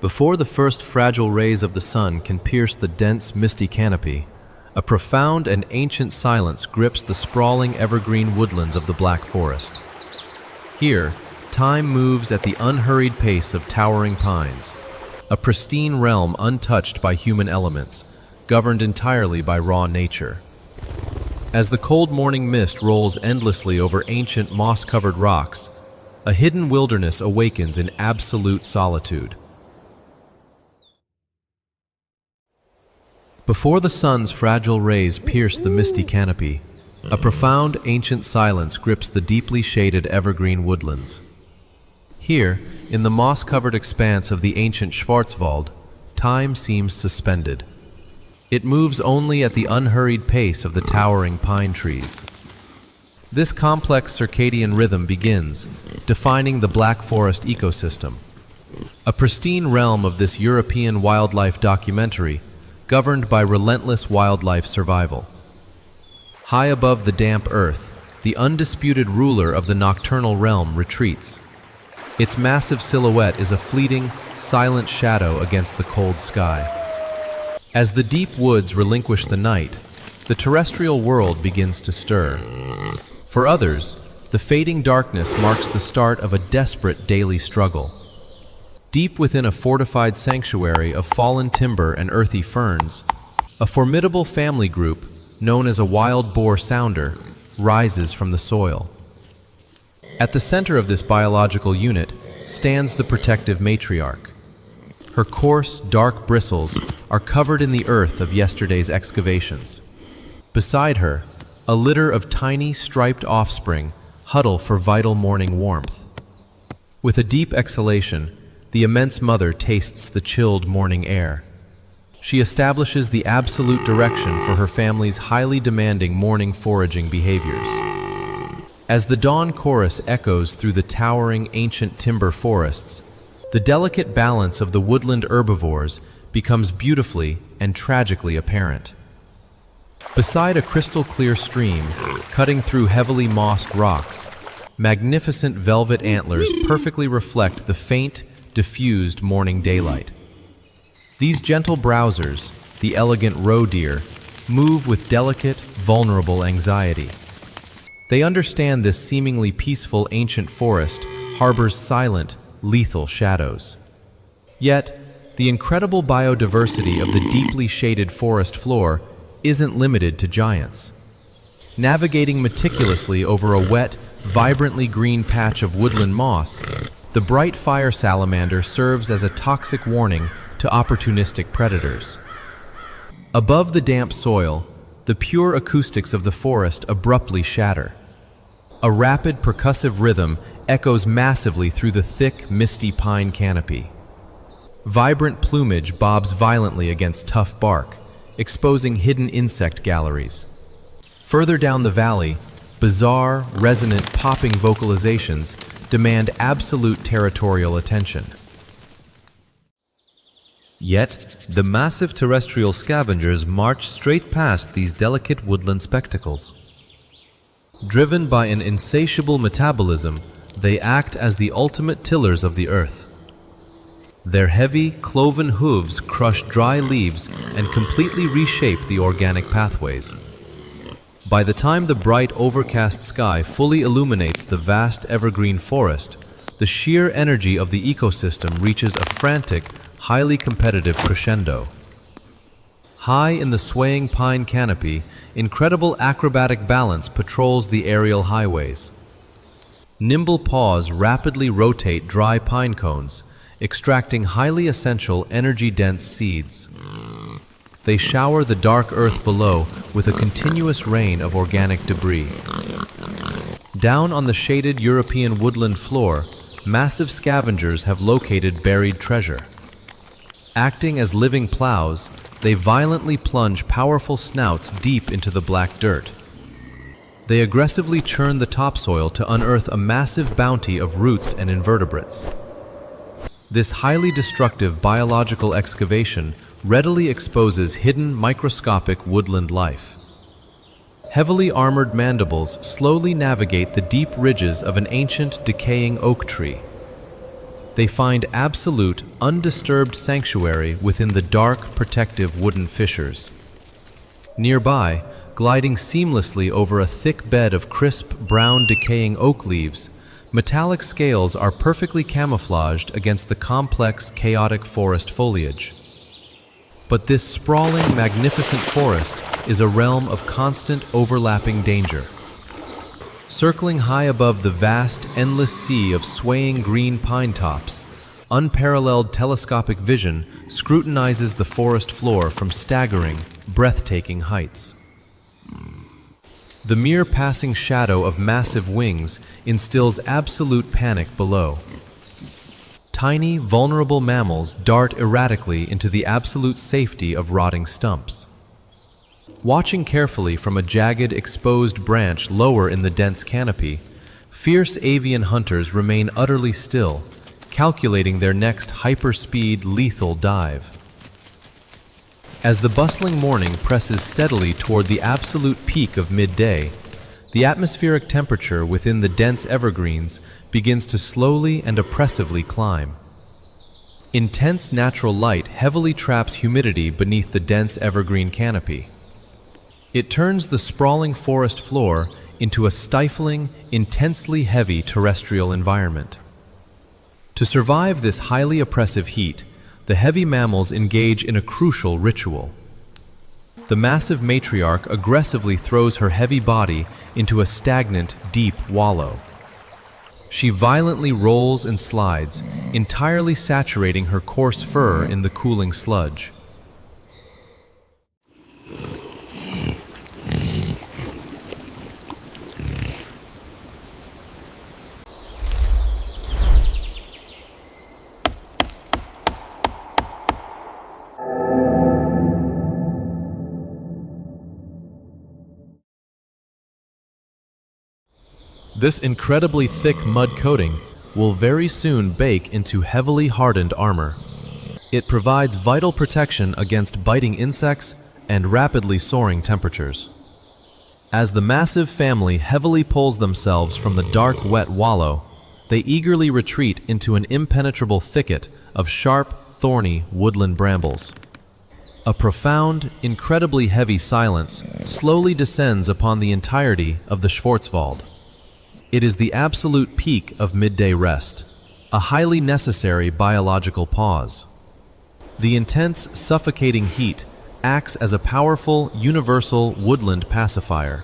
Before the first fragile rays of the sun can pierce the dense, misty canopy, a profound and ancient silence grips the sprawling evergreen woodlands of the Black Forest. Here, time moves at the unhurried pace of towering pines, a pristine realm untouched by human elements, governed entirely by raw nature. As the cold morning mist rolls endlessly over ancient moss-covered rocks, a hidden wilderness awakens in absolute solitude. Before the sun's fragile rays pierce the misty canopy, a profound ancient silence grips the deeply shaded evergreen woodlands. Here, in the moss-covered expanse of the ancient Schwarzwald, time seems suspended. It moves only at the unhurried pace of the towering pine trees. This complex circadian rhythm begins, defining the Black Forest ecosystem, a pristine realm of this European wildlife documentary governed by relentless wildlife survival. High above the damp earth, the undisputed ruler of the nocturnal realm retreats. Its massive silhouette is a fleeting, silent shadow against the cold sky. As the deep woods relinquish the night, the terrestrial world begins to stir. For others, the fading darkness marks the start of a desperate daily struggle. Deep within a fortified sanctuary of fallen timber and earthy ferns, a formidable family group, known as a wild boar sounder, rises from the soil. At the center of this biological unit stands the protective matriarch. Her coarse, dark bristles are covered in the earth of yesterday's excavations. Beside her, a litter of tiny, striped offspring huddle for vital morning warmth. With a deep exhalation, the immense mother tastes the chilled morning air. She establishes the absolute direction for her family's highly demanding morning foraging behaviors. As the dawn chorus echoes through the towering ancient timber forests, the delicate balance of the woodland herbivores becomes beautifully and tragically apparent. Beside a crystal-clear stream, cutting through heavily mossed rocks, magnificent velvet antlers perfectly reflect the faint, diffused morning daylight. These gentle browsers, the elegant roe deer, move with delicate, vulnerable anxiety. They understand this seemingly peaceful ancient forest harbors silent, lethal shadows. Yet, the incredible biodiversity of the deeply shaded forest floor isn't limited to giants. Navigating meticulously over a wet, vibrantly green patch of woodland moss, the bright fire salamander serves as a toxic warning to opportunistic predators. Above the damp soil, the pure acoustics of the forest abruptly shatter. A rapid, percussive rhythm echoes massively through the thick, misty pine canopy. Vibrant plumage bobs violently against tough bark, exposing hidden insect galleries. Further down the valley, bizarre, resonant, popping vocalizations demand absolute territorial attention. Yet, the massive terrestrial scavengers march straight past these delicate woodland spectacles. Driven by an insatiable metabolism, they act as the ultimate tillers of the earth. Their heavy, cloven hooves crush dry leaves and completely reshape the organic pathways. By the time the bright, overcast sky fully illuminates the vast evergreen forest, the sheer energy of the ecosystem reaches a frantic, highly competitive crescendo. High in the swaying pine canopy, incredible acrobatic balance patrols the aerial highways. Nimble paws rapidly rotate dry pine cones, extracting highly essential, energy-dense seeds. They shower the dark earth below with a continuous rain of organic debris. Down on the shaded European woodland floor, massive scavengers have located buried treasure. Acting as living plows, they violently plunge powerful snouts deep into the black dirt. They aggressively churn the topsoil to unearth a massive bounty of roots and invertebrates. This highly destructive biological excavation readily exposes hidden microscopic woodland life. Heavily armored mandibles slowly navigate the deep ridges of an ancient, decaying oak tree. they find absolute, undisturbed sanctuary within the dark, protective wooden fissures. Nearby, gliding seamlessly over a thick bed of crisp, brown, decaying oak leaves, metallic scales are perfectly camouflaged against the complex, chaotic forest foliage. But this sprawling, magnificent forest is a realm of constant, overlapping danger. Circling high above the vast, endless sea of swaying green pine tops, unparalleled telescopic vision scrutinizes the forest floor from staggering, breathtaking heights. The mere passing shadow of massive wings instills absolute panic below. Tiny, vulnerable mammals dart erratically into the absolute safety of rotting stumps. Watching carefully from a jagged, exposed branch lower in the dense canopy, fierce avian hunters remain utterly still, calculating their next hyperspeed, lethal dive. As the bustling morning presses steadily toward the absolute peak of midday, the atmospheric temperature within the dense evergreens begins to slowly and oppressively climb. Intense natural light heavily traps humidity beneath the dense evergreen canopy. It turns the sprawling forest floor into a stifling, intensely heavy terrestrial environment. To survive this highly oppressive heat, the heavy mammals engage in a crucial ritual. The massive matriarch aggressively throws her heavy body into a stagnant, deep wallow. She violently rolls and slides, entirely saturating her coarse fur in the cooling sludge. This incredibly thick mud coating will very soon bake into heavily hardened armor. It provides vital protection against biting insects and rapidly soaring temperatures. As the massive family heavily pulls themselves from the dark, wet wallow, they eagerly retreat into an impenetrable thicket of sharp, thorny woodland brambles. A profound, incredibly heavy silence slowly descends upon the entirety of the Schwarzwald. It is the absolute peak of midday rest, a highly necessary biological pause. The intense, suffocating heat acts as a powerful, universal woodland pacifier.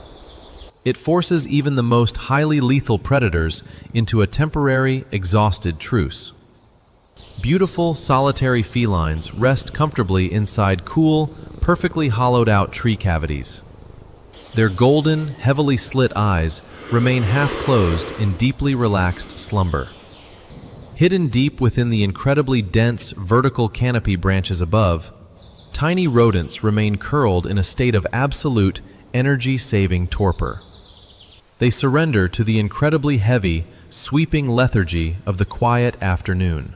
It forces even the most highly lethal predators into a temporary, exhausted truce. Beautiful, solitary felines rest comfortably inside cool, perfectly hollowed-out tree cavities. Their golden, heavily slit eyes remain half-closed in deeply relaxed slumber. Hidden deep within the incredibly dense, vertical canopy branches above, tiny rodents remain curled in a state of absolute, energy-saving torpor. They surrender to the incredibly heavy, sweeping lethargy of the quiet afternoon.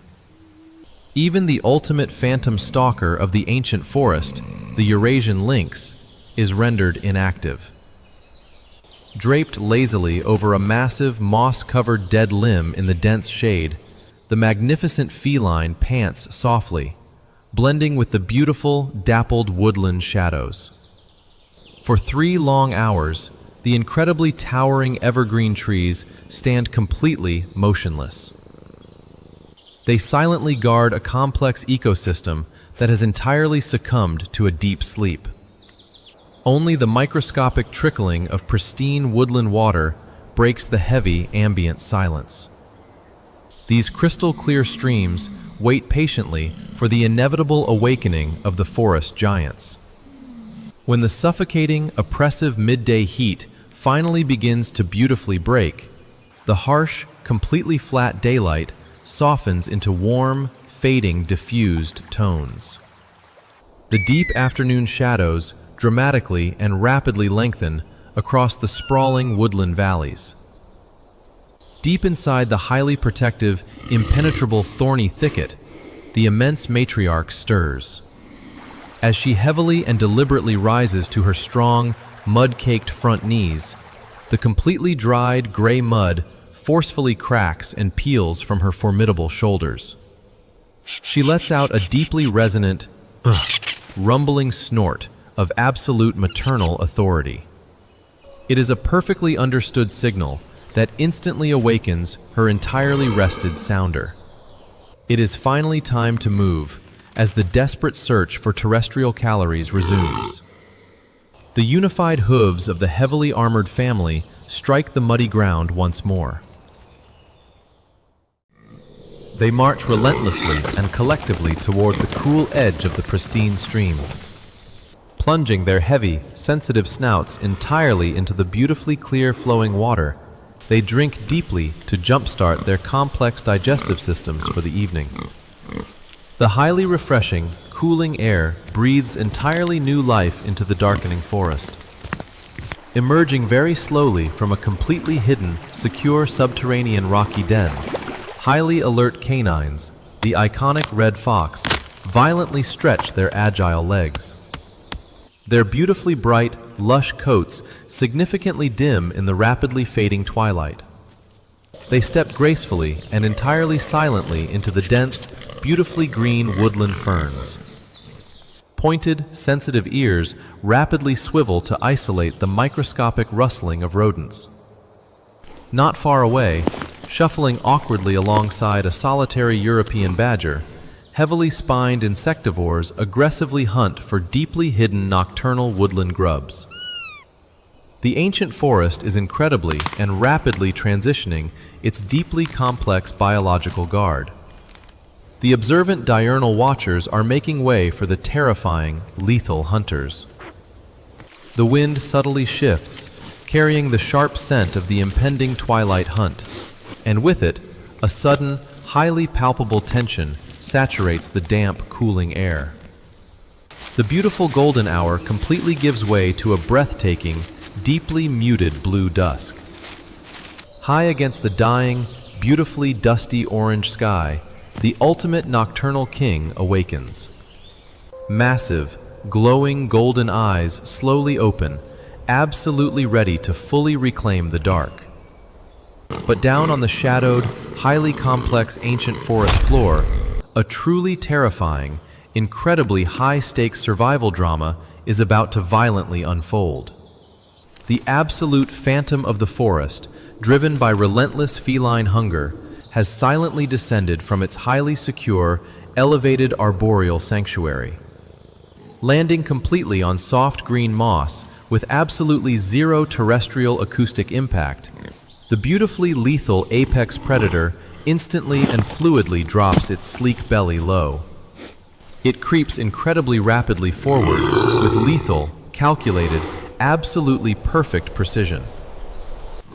Even the ultimate phantom stalker of the ancient forest, the Eurasian lynx, is rendered inactive. Draped lazily over a massive, moss-covered dead limb in the dense shade, the magnificent feline pants softly, blending with the beautiful, dappled woodland shadows. For 3 long hours, the incredibly towering evergreen trees stand completely motionless. They silently guard a complex ecosystem that has entirely succumbed to a deep sleep. Only the microscopic trickling of pristine woodland water breaks the heavy ambient silence. These crystal-clear streams wait patiently for the inevitable awakening of the forest giants. When the suffocating, oppressive midday heat finally begins to beautifully break, the harsh, completely flat daylight softens into warm, fading, diffused tones. The deep afternoon shadows dramatically and rapidly lengthen across the sprawling woodland valleys. Deep inside the highly protective, impenetrable thorny thicket, the immense matriarch stirs. As she heavily and deliberately rises to her strong, mud-caked front knees, the completely dried gray mud forcefully cracks and peels from her formidable shoulders. She lets out a deeply resonant, rumbling snort of absolute maternal authority. It is a perfectly understood signal that instantly awakens her entirely rested sounder. It is finally time to move as the desperate search for terrestrial calories resumes. The unified hooves of the heavily armored family strike the muddy ground once more. They march relentlessly and collectively toward the cool edge of the pristine stream. Plunging their heavy, sensitive snouts entirely into the beautifully clear flowing water, they drink deeply to jumpstart their complex digestive systems for the evening. The highly refreshing, cooling air breathes entirely new life into the darkening forest. Emerging very slowly from a completely hidden, secure subterranean rocky den, highly alert canines, the iconic red fox, violently stretch their agile legs. Their beautifully bright, lush coats significantly dim in the rapidly fading twilight. They step gracefully and entirely silently into the dense, beautifully green woodland ferns. Pointed, sensitive ears rapidly swivel to isolate the microscopic rustling of rodents. Not far away, shuffling awkwardly alongside a solitary European badger, heavily spined insectivores aggressively hunt for deeply hidden nocturnal woodland grubs. The ancient forest is incredibly and rapidly transitioning its deeply complex biological guard. The observant diurnal watchers are making way for the terrifying, lethal hunters. The wind subtly shifts, carrying the sharp scent of the impending twilight hunt, and with it, a sudden, highly palpable tension saturates the damp, cooling air. The beautiful golden hour completely gives way to a breathtaking, deeply muted blue dusk. High against the dying, beautifully dusty orange sky, the ultimate nocturnal king awakens. Massive, glowing golden eyes slowly open, absolutely ready to fully reclaim the dark. But down on the shadowed, highly complex ancient forest floor, a truly terrifying, incredibly high-stakes survival drama is about to violently unfold. The absolute phantom of the forest, driven by relentless feline hunger, has silently descended from its highly secure, elevated arboreal sanctuary. Landing completely on soft green moss with absolutely zero terrestrial acoustic impact, the beautifully lethal apex predator instantly and fluidly drops its sleek belly low. It creeps incredibly rapidly forward with lethal, calculated, absolutely perfect precision.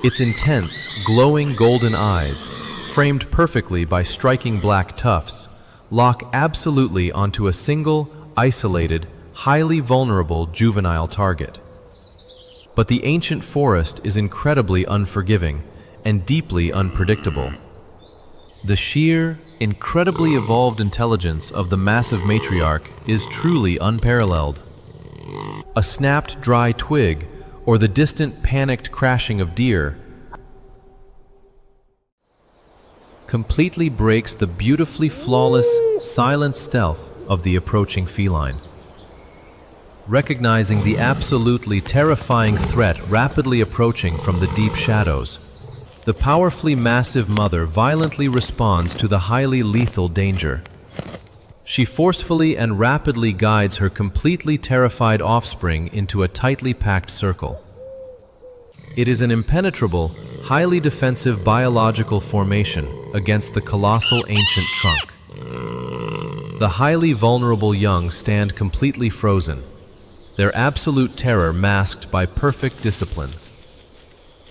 Its intense, glowing golden eyes, framed perfectly by striking black tufts, lock absolutely onto a single, isolated, highly vulnerable juvenile target. But the ancient forest is incredibly unforgiving and deeply unpredictable. The sheer, incredibly evolved intelligence of the massive matriarch is truly unparalleled. A snapped dry twig, or the distant panicked crashing of deer, completely breaks the beautifully flawless, silent stealth of the approaching feline. Recognizing the absolutely terrifying threat rapidly approaching from the deep shadows, the powerfully massive mother violently responds to the highly lethal danger. She forcefully and rapidly guides her completely terrified offspring into a tightly packed circle. It is an impenetrable, highly defensive biological formation against the colossal ancient trunk. The highly vulnerable young stand completely frozen, their absolute terror masked by perfect discipline.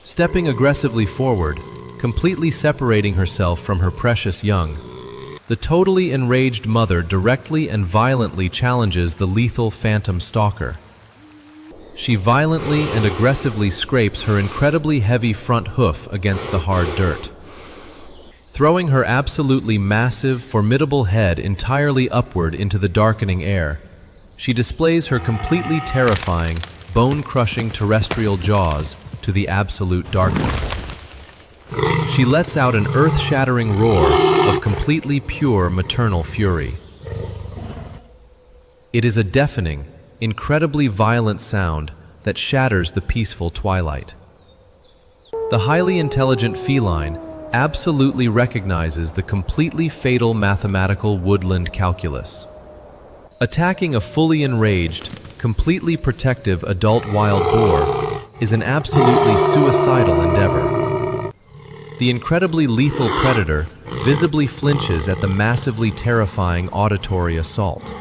Stepping aggressively forward, completely separating herself from her precious young, the totally enraged mother directly and violently challenges the lethal phantom stalker. She violently and aggressively scrapes her incredibly heavy front hoof against the hard dirt. Throwing her absolutely massive, formidable head entirely upward into the darkening air, she displays her completely terrifying, bone-crushing terrestrial jaws to the absolute darkness. She lets out an earth-shattering roar of completely pure maternal fury. It is a deafening, incredibly violent sound that shatters the peaceful twilight. The highly intelligent feline absolutely recognizes the completely fatal mathematical woodland calculus. Attacking a fully enraged, completely protective adult wild boar is an absolutely suicidal endeavor. The incredibly lethal predator visibly flinches at the massively terrifying auditory assault.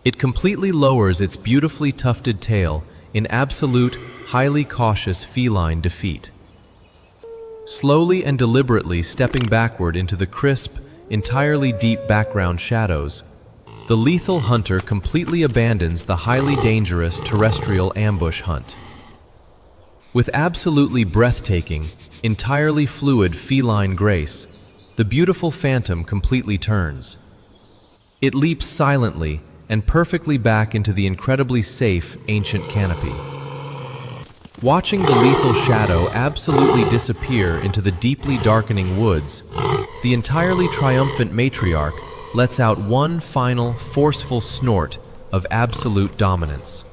It completely lowers its beautifully tufted tail in absolute, highly cautious feline defeat. Slowly and deliberately stepping backward into the crisp, entirely deep background shadows, the lethal hunter completely abandons the highly dangerous terrestrial ambush hunt. With absolutely breathtaking, entirely fluid feline grace, the beautiful phantom completely turns. It leaps silently and perfectly back into the incredibly safe ancient canopy. Watching the lethal shadow absolutely disappear into the deeply darkening woods, the entirely triumphant matriarch lets out one final, forceful snort of absolute dominance.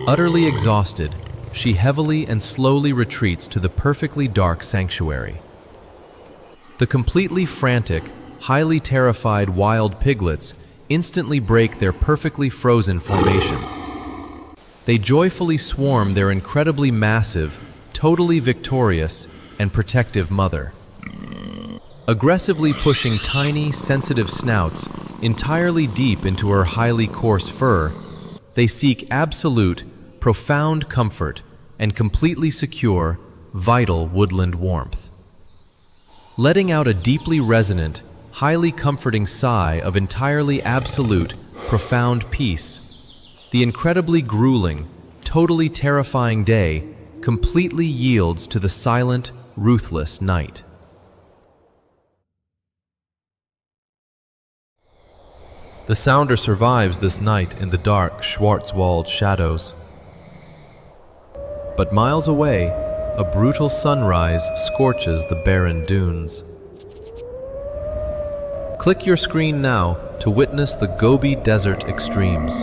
Utterly exhausted, she heavily and slowly retreats to the perfectly dark sanctuary. The completely frantic, highly terrified wild piglets instantly break their perfectly frozen formation. They joyfully swarm their incredibly massive, totally victorious, and protective mother. Aggressively pushing tiny, sensitive snouts entirely deep into her highly coarse fur, they seek absolute, profound comfort and completely secure, vital woodland warmth. Letting out a deeply resonant, highly comforting sigh of entirely absolute, profound peace, the incredibly grueling, totally terrifying day completely yields to the silent, ruthless night. The sounder survives this night in the dark Schwarzwald shadows. But miles away, a brutal sunrise scorches the barren dunes. Click your screen now to witness the Gobi desert extremes.